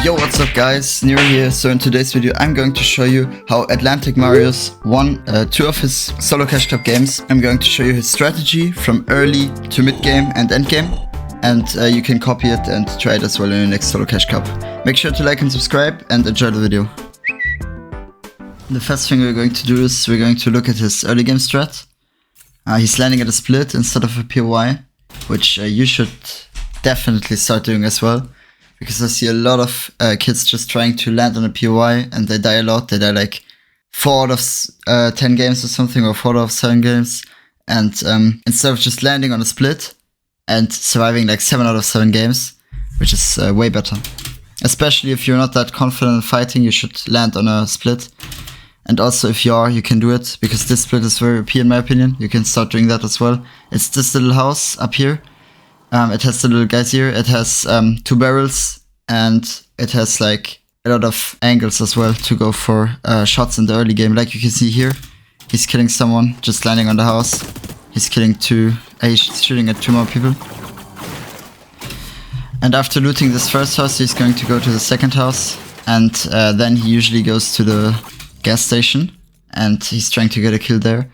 Yo, what's up guys, Nero here. So in today's video I'm going to show you how Atlantic Marius won 2 of his solo Cashcup games. I'm going to show you his strategy from early to mid game and end game, and you can copy it and try it as well in your next solo Cashcup. Make sure to like and subscribe and enjoy the video. The first thing we're going to do is we're going to look at his early game strat. He's landing at a split instead of a POI, which you should definitely start doing as well. Because I see a lot of kids just trying to land on a POI and they die a lot. They die like 4 out of 10 games or something, or 4 out of 7 games. And instead of just landing on a split and surviving like 7 out of 7 games, which is way better. Especially if you're not that confident in fighting, you should land on a split. And also if you are, you can do it, because this split is very OP in my opinion. You can start doing that as well. It's this little house up here. It has the little guys here, it has 2 barrels, and it has like a lot of angles as well to go for shots in the early game. Like you can see here, he's killing someone, just landing on the house. He's killing 2, he's shooting at 2 more people. And after looting this first house, he's going to go to the second house, and then he usually goes to the gas station, and he's trying to get a kill there.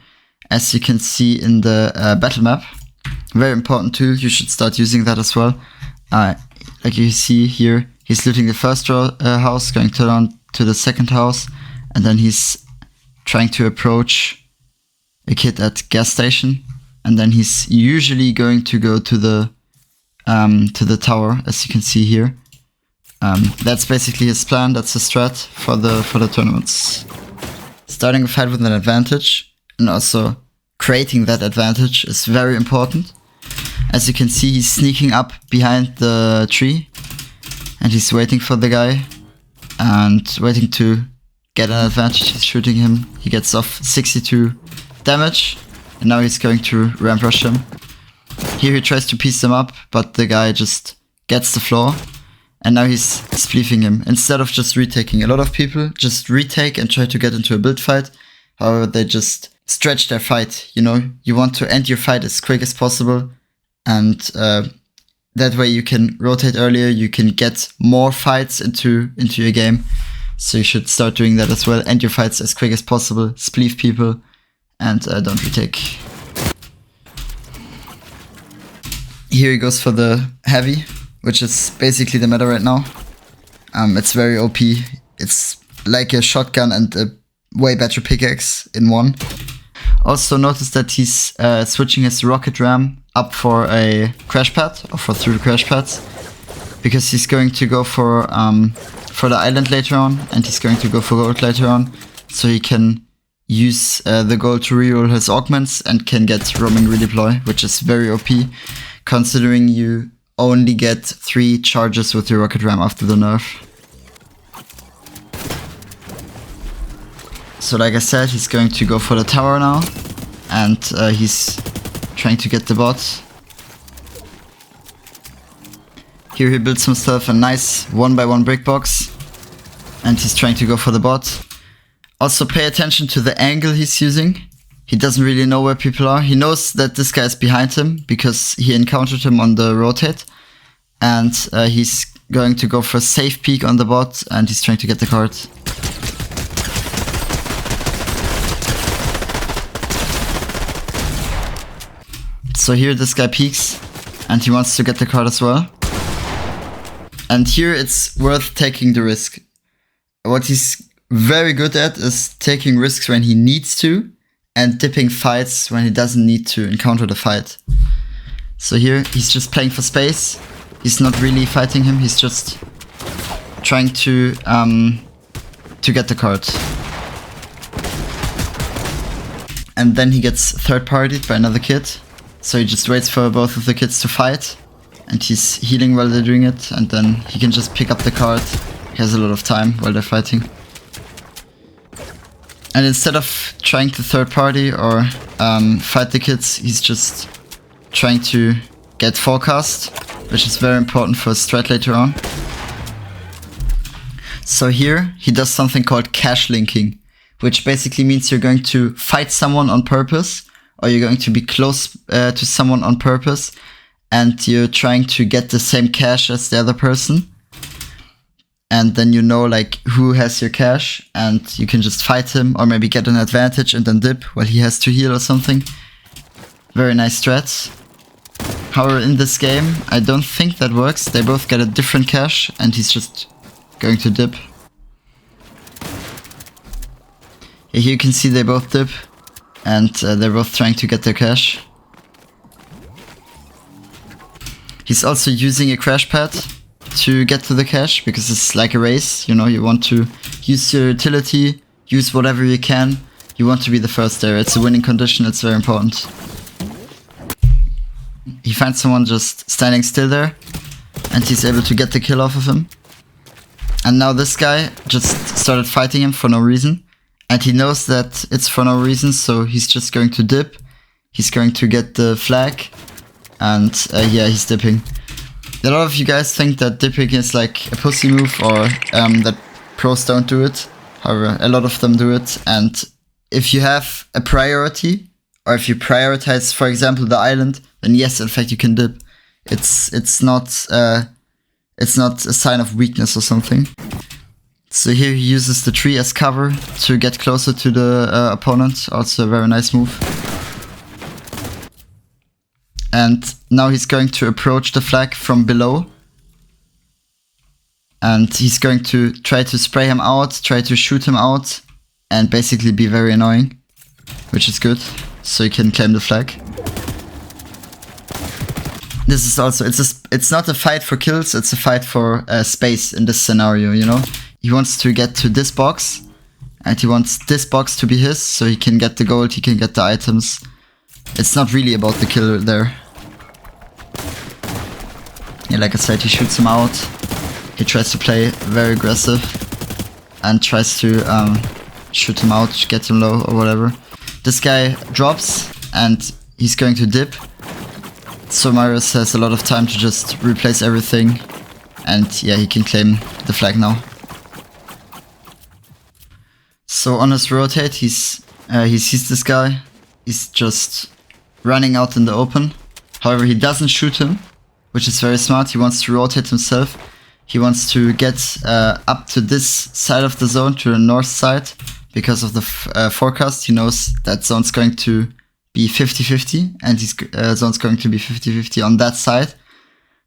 As you can see in the battle map. Very important tool, you should start using that as well. Like you see here, he's looting the first house, going to the second house, and then he's trying to approach a kid at gas station, and then he's usually going to go to the tower, as you can see here. That's basically his plan, that's his strat for the tournaments. Starting a fight with an advantage, and also creating that advantage is very important. As you can see, he's sneaking up behind the tree and he's waiting for the guy and waiting to get an advantage. He's shooting him. He gets off 62 damage and now he's going to ramp rush him. Here he tries to piece them up, but the guy just gets the floor and now he's spleefing him instead of just retaking. A lot of people just retake and try to get into a build fight. However, they just stretch their fight, you know. You want to end your fight as quick as possible, and that way you can rotate earlier, you can get more fights into your game. So you should start doing that as well. End your fights as quick as possible, spleef people, and don't retake. Here he goes for the heavy, which is basically the meta right now. It's very OP. It's like a shotgun and a way better pickaxe in one. Also notice that he's switching his rocket ram up for a crash pad, or for 3 crash pads, because he's going to go for the island later on, and he's going to go for gold later on, so he can use the gold to reroll his augments and can get roaming redeploy, which is very OP, considering you only get 3 charges with your rocket ram after the nerf. So like I said, he's going to go for the tower now, and he's trying to get the bot. Here he builds himself a nice 1x1 brick box, and he's trying to go for the bot. Also pay attention to the angle he's using. He doesn't really know where people are. He knows that this guy is behind him because he encountered him on the rotate, and he's going to go for a safe peek on the bot, and he's trying to get the card. So here this guy peeks and he wants to get the card as well. And here it's worth taking the risk. What he's very good at is taking risks when he needs to and dipping fights when he doesn't need to encounter the fight. So here he's just playing for space. He's not really fighting him, he's just trying to get the card. And then he gets third partied by another kid. So he just waits for both of the kids to fight, and he's healing while they're doing it, and then he can just pick up the card. He has a lot of time while they're fighting. And instead of trying to third party or fight the kids, he's just trying to get forecast, which is very important for a strat later on. So here he does something called cash linking, which basically means you're going to fight someone on purpose, or you're going to be close to someone on purpose, and you're trying to get the same cash as the other person. And and then you know like who has your cash, and you can just fight him or maybe get an advantage and then dip while he has to heal or something. Very nice strats. However, in this game, I don't think that works. They both get a different cash, and he's just going to dip. Here you can see they both dip, and they're both trying to get their cash. He's also using a crash pad to get to the cache, because it's like a race, you know, you want to use your utility, use whatever you can, you want to be the first there, it's a winning condition, it's very important. He finds someone just standing still there, and he's able to get the kill off of him. And now this guy just started fighting him for no reason, and he knows that it's for no reason, so he's just going to dip, he's going to get the flag, and yeah, he's dipping. A lot of you guys think that dipping is like a pussy move, or that pros don't do it. However, a lot of them do it, and if you have a priority, or if you prioritize, for example, the island, then yes, in fact, you can dip. It's not a sign of weakness or something. So here he uses the tree as cover to get closer to the opponent. Also a very nice move. And now he's going to approach the flag from below. And he's going to try to spray him out, try to shoot him out, and basically be very annoying, which is good, so you can claim the flag. This is also, it's not a fight for kills, it's a fight for space in this scenario, you know? He wants to get to this box, and he wants this box to be his, so he can get the gold, he can get the items. It's not really about the kill there. Yeah, like I said, he shoots him out. He tries to play very aggressive and tries to shoot him out, get him low or whatever. This guy drops and he's going to dip. So Marius has a lot of time to just replace everything, and yeah, he can claim the flag now. So on his rotate, he sees this guy. He's just running out in the open. However, he doesn't shoot him, which is very smart. He wants to rotate himself. He wants to get up to this side of the zone, to the north side, because of the forecast. He knows that zone's going to be 50-50, and his zone's going to be 50-50 on that side.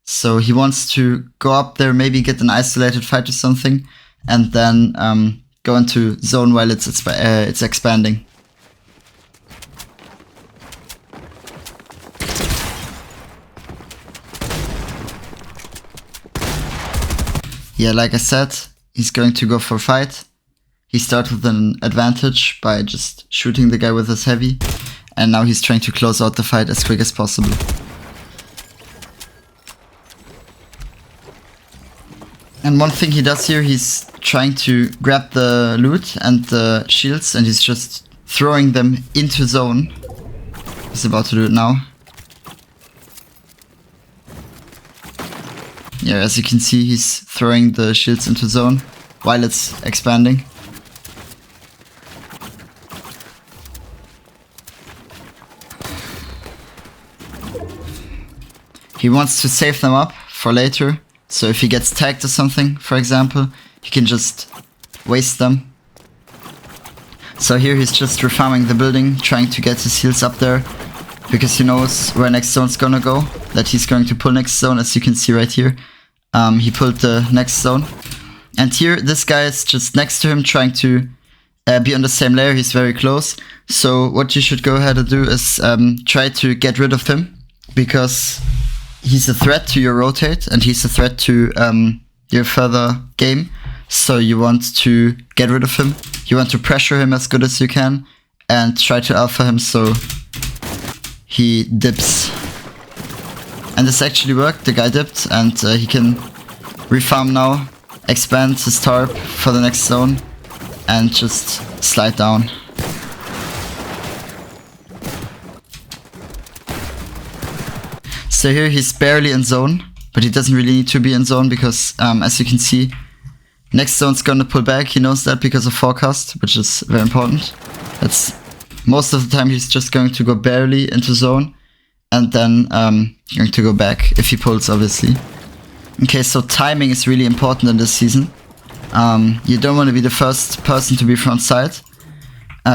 So he wants to go up there, maybe get an isolated fight or something, and then go into zone while it's expanding. Yeah, like I said, he's going to go for a fight. He started with an advantage by just shooting the guy with his heavy, and now he's trying to close out the fight as quick as possible. And one thing he does here, he's trying to grab the loot and the shields, and he's just throwing them into zone. He's about to do it now. Yeah, as you can see, he's throwing the shields into zone while it's expanding. He wants to save them up for later, so if he gets tagged or something, for example, he can just waste them. So here he's just refarming the building, trying to get his heals up there, because he knows where next zone's gonna go, that he's going to pull next zone, as you can see right here. He pulled the next zone. And here, this guy is just next to him, trying to be on the same layer. He's very close. So what you should go ahead and do is try to get rid of him, because he's a threat to your rotate, and he's a threat to your further game. So you want to get rid of him. You want to pressure him as good as you can, and try to alpha him so he dips. And this actually worked. The guy dipped, and he can refarm now, expand his tarp for the next zone, and just slide down. So here he's barely in zone, but he doesn't really need to be in zone, because as you can see, next zone's gonna pull back. He knows that because of forecast, which is very important. That's most of the time he's just going to go barely into zone, and then going to go back if he pulls, obviously. Okay, so timing is really important in this season. You don't want to be the first person to be front side.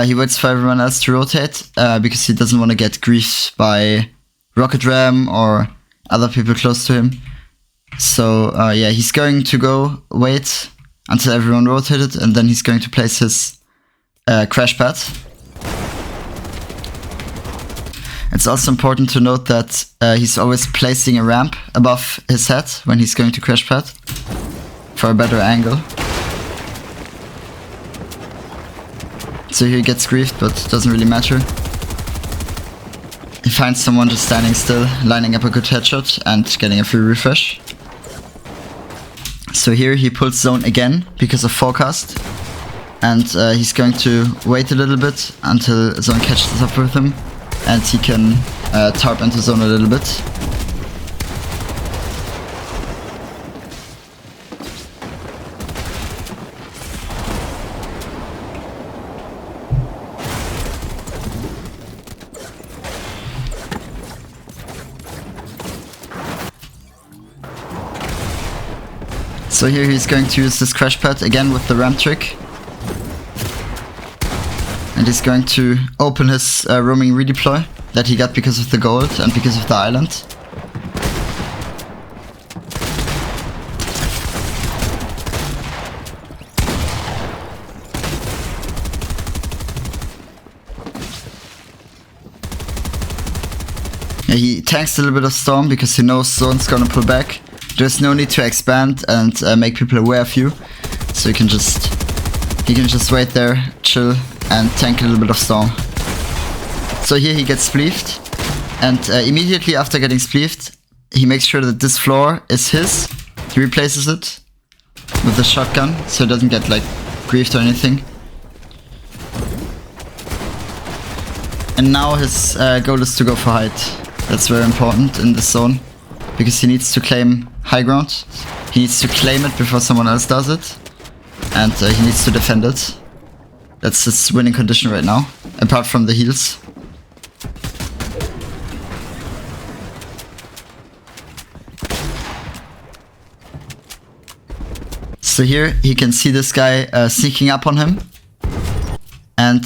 He waits for everyone else to rotate because he doesn't want to get griefed by Rocket Ram or other people close to him. So yeah, he's going to go wait until everyone rotated, and then he's going to place his crash pad. It's also important to note that he's always placing a ramp above his head when he's going to crash pad for a better angle. So here he gets griefed, but it doesn't really matter. He finds someone just standing still, lining up a good headshot and getting a free refresh. So here he pulls zone again because of forecast. And he's going to wait a little bit until zone catches up with him. And he can tarp into zone a little bit. So here he's going to use this crash pad again with the ramp trick. And he's going to open his roaming redeploy that he got because of the gold and because of the island. Yeah, he tanks a little bit of storm because he knows zone's gonna pull back. There's no need to expand and make people aware of you. So he can just wait there, chill, and tank a little bit of storm. So here he gets spleefed, and immediately after getting spleefed, he makes sure that this floor is his. He replaces it with a shotgun, so it doesn't get like griefed or anything. And now his goal is to go for height. That's very important in this zone, because he needs to claim high ground. He needs to claim it before someone else does it, and he needs to defend it. That's his winning condition right now, apart from the heals. So here he can see this guy sneaking up on him, and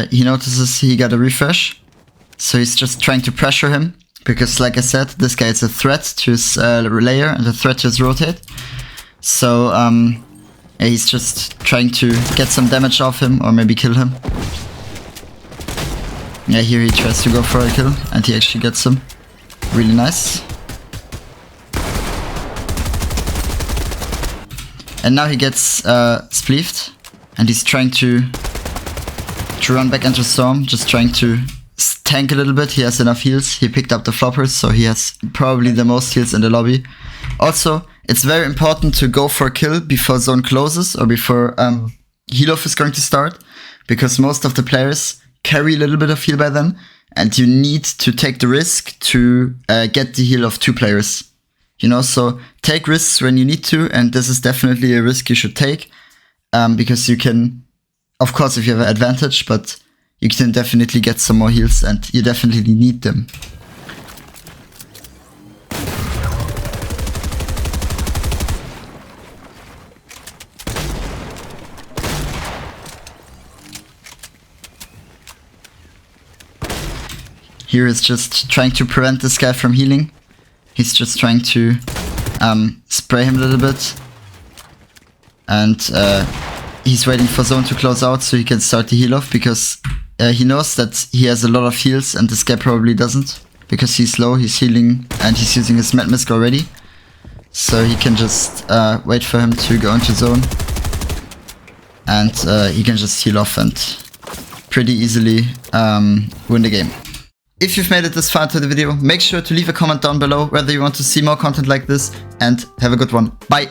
he notices he got a refresh. So he's just trying to pressure him, because like I said, this guy is a threat to his layer and a threat to his rotate. So yeah, he's just trying to get some damage off him or maybe kill him. Yeah, here he tries to go for a kill and he actually gets him. Really nice. And now he gets spleefed and he's trying to run back into storm, just trying to tank a little bit. He has enough heals. He picked up the floppers, so he has probably the most heals in the lobby. Also, it's very important to go for a kill before zone closes or before heal off is going to start, because most of the players carry a little bit of heal by then, and you need to take the risk to get the heal of two players. You know, so take risks when you need to, and this is definitely a risk you should take, because you can, of course, if you have an advantage, but you can definitely get some more heals, and you definitely need them. Here is just trying to prevent this guy from healing. He's just trying to spray him a little bit. And he's waiting for zone to close out so he can start the heal off, because he knows that he has a lot of heals and this guy probably doesn't, because he's low, he's healing, and he's using his med misc already. So he can just wait for him to go into zone, and he can just heal off and pretty easily win the game. If you've made it this far into the video, make sure to leave a comment down below whether you want to see more content like this, and have a good one. Bye!